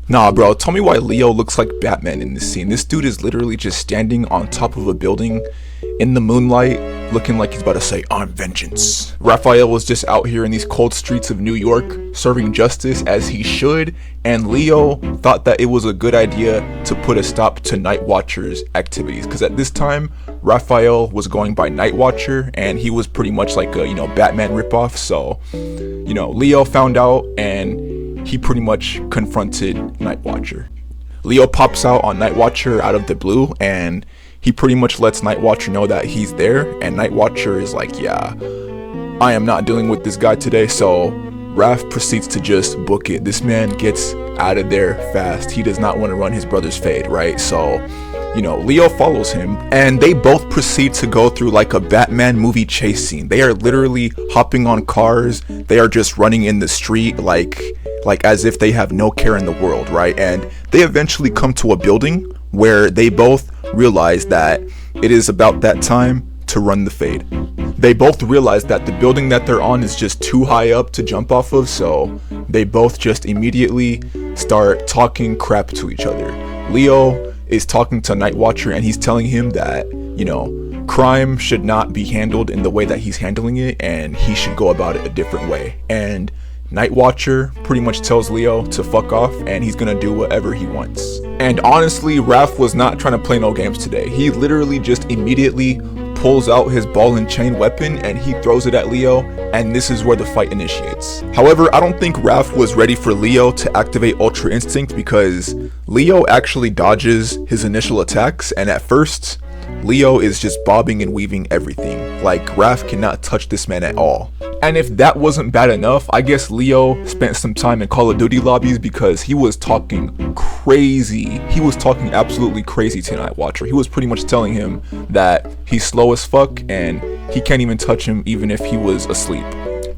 Nah, bro, tell me why Leo looks like Batman in this scene. This dude is literally just standing on top of a building in the moonlight, looking like he's about to say, "I'm vengeance." Raphael was just out here in these cold streets of New York, serving justice as he should, and Leo thought that it was a good idea to put a stop to Night Watcher's activities, because at this time, Raphael was going by Night Watcher, and he was pretty much like a, Batman ripoff, so, Leo found out, and he pretty much confronted Night Watcher. Leo pops out on Night Watcher out of the blue, and he pretty much lets Night Watcher know that he's there, and Night Watcher is like, yeah, I am not dealing with this guy today, so Raph proceeds to just book it. This man gets out of there fast. He does not want to run his brother's fade, right? So, Leo follows him, and they both proceed to go through like a Batman movie chase scene. They are literally hopping on cars. They are just running in the street like as if they have no care in the world, right? And they eventually come to a building where they both realize that it is about that time to run the fade. They both realize that the building that they're on is just too high up to jump off of, so they both just immediately start talking crap to each other. Leo is talking to Night Watcher, and he's telling him that, crime should not be handled in the way that he's handling it, and he should go about it a different way. And Night Watcher pretty much tells Leo to fuck off, and he's gonna do whatever he wants. And honestly, Raph was not trying to play no games today. He literally just immediately pulls out his ball and chain weapon and he throws it at Leo, and this is where the fight initiates. However, I don't think Raph was ready for Leo to activate Ultra Instinct, because Leo actually dodges his initial attacks, and at first, Leo is just bobbing and weaving everything. Like, Raph cannot touch this man at all. And if that wasn't bad enough, I guess Leo spent some time in Call of Duty lobbies, because he was talking crazy. He was talking absolutely crazy to Night Watcher. He was pretty much telling him that he's slow as fuck and he can't even touch him even if he was asleep.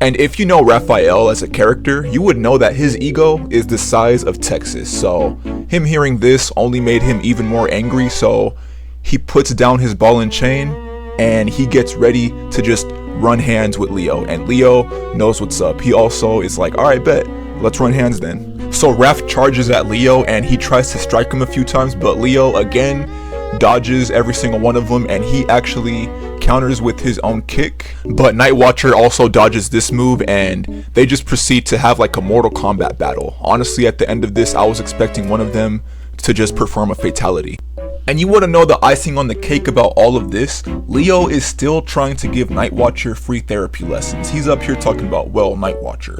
And if you know Raphael as a character, you would know that his ego is the size of Texas. So him hearing this only made him even more angry. So he puts down his ball and chain and he gets ready to just run hands with Leo, and Leo knows what's up. He also is like, alright, bet, let's run hands then. So Raph charges at Leo and he tries to strike him a few times, but Leo again dodges every single one of them, and he actually counters with his own kick. But Night Watcher also dodges this move, and they just proceed to have like a Mortal Kombat battle. Honestly, at the end of this, I was expecting one of them to just perform a fatality. And you want to know the icing on the cake about all of this? Leo is still trying to give Night Watcher free therapy lessons. He's up here talking about, well, Night Watcher,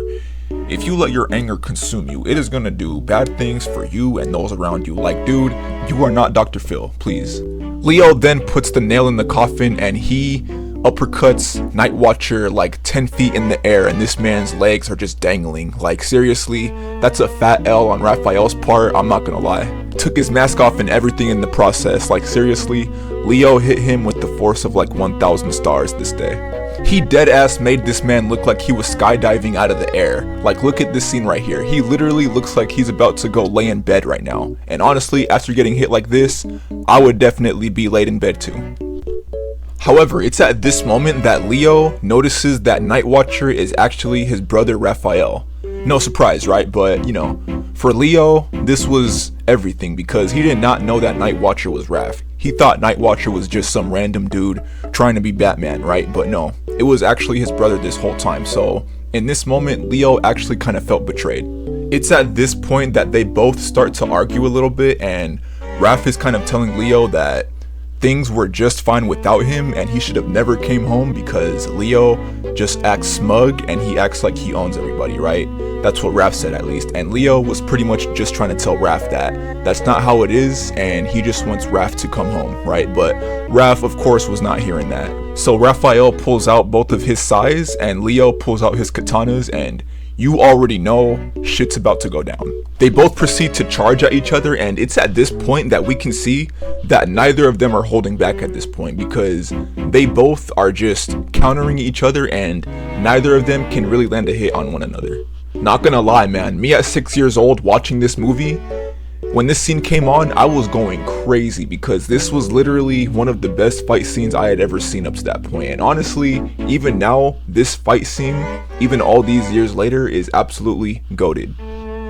if you let your anger consume you, it is going to do bad things for you and those around you. Like, dude, you are not Dr. Phil, please. Leo then puts the nail in the coffin and he uppercuts Night Watcher like 10 feet in the air, and this man's legs are just dangling. Like, seriously, that's a fat L on Raphael's part, I'm not gonna lie. Took his mask off and everything in the process. Like, seriously, Leo hit him with the force of like 1,000 stars this day. He dead ass made this man look like he was skydiving out of the air. Like, look at this scene right here. He literally looks like he's about to go lay in bed right now. And honestly, after getting hit like this, I would definitely be laid in bed too. However, it's at this moment that Leo notices that Night Watcher is actually his brother Raphael. No surprise, right? But, for Leo, this was everything, because he did not know that Night Watcher was Raph. He thought Night Watcher was just some random dude trying to be Batman, right? But no, it was actually his brother this whole time. So in this moment, Leo actually kind of felt betrayed. It's at this point that they both start to argue a little bit, and Raph is kind of telling Leo that things were just fine without him and he should have never came home, because Leo just acts smug and he acts like he owns everybody, right? That's what Raph said, at least. And Leo was pretty much just trying to tell Raph that that's not how it is, and he just wants Raph to come home, right? But Raph, of course, was not hearing that. So Raphael pulls out both of his sais and Leo pulls out his katanas, and you already know shit's about to go down. They both proceed to charge at each other, and it's at this point that we can see that neither of them are holding back at this point, because they both are just countering each other and neither of them can really land a hit on one another. Not gonna lie, man, me at 6 years old watching this movie, when this scene came on, I was going crazy, because this was literally one of the best fight scenes I had ever seen up to that point. And honestly, even now, this fight scene, even all these years later, is absolutely goated.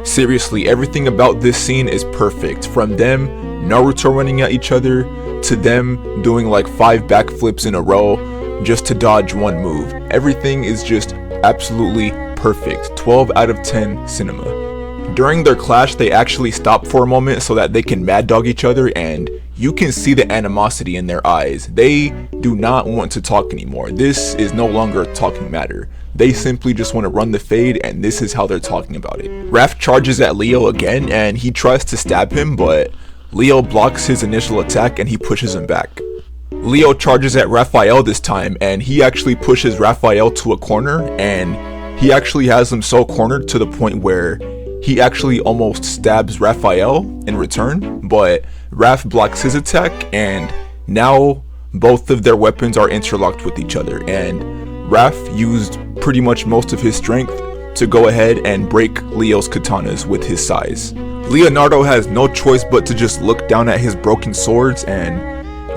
Seriously, everything about this scene is perfect. From them Naruto running at each other, to them doing like 5 backflips in a row just to dodge one move. Everything is just absolutely perfect. 12 out of 10 cinema. During their clash, they actually stop for a moment so that they can mad dog each other, and you can see the animosity in their eyes. They do not want to talk anymore. This is no longer a talking matter. They simply just want to run the fade, and this is how they're talking about it. Raph charges at Leo again, and he tries to stab him, but Leo blocks his initial attack and he pushes him back. Leo charges at Raphael this time, and he actually pushes Raphael to a corner, and he actually has him so cornered to the point where he actually almost stabs Raphael in return, but Raph blocks his attack, and now both of their weapons are interlocked with each other, and Raph used pretty much most of his strength to go ahead and break Leo's katanas with his size. Leonardo has no choice but to just look down at his broken swords, and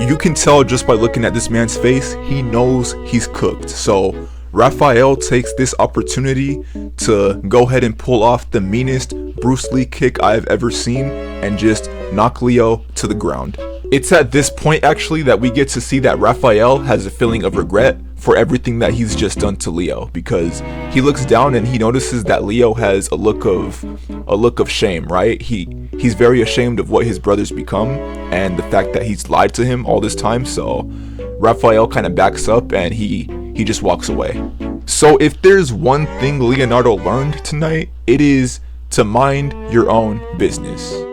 you can tell just by looking at this man's face, he knows he's cooked. So Raphael takes this opportunity to go ahead and pull off the meanest Bruce Lee kick I've ever seen and just knock Leo to the ground. It's at this point actually that we get to see that Raphael has a feeling of regret for everything that he's just done to Leo, because he looks down and he notices that Leo has a look of shame, right? He's very ashamed of what his brother's become and the fact that he's lied to him all this time. So Raphael kind of backs up and he just walks away. So if there's one thing Leonardo learned tonight, it is to mind your own business.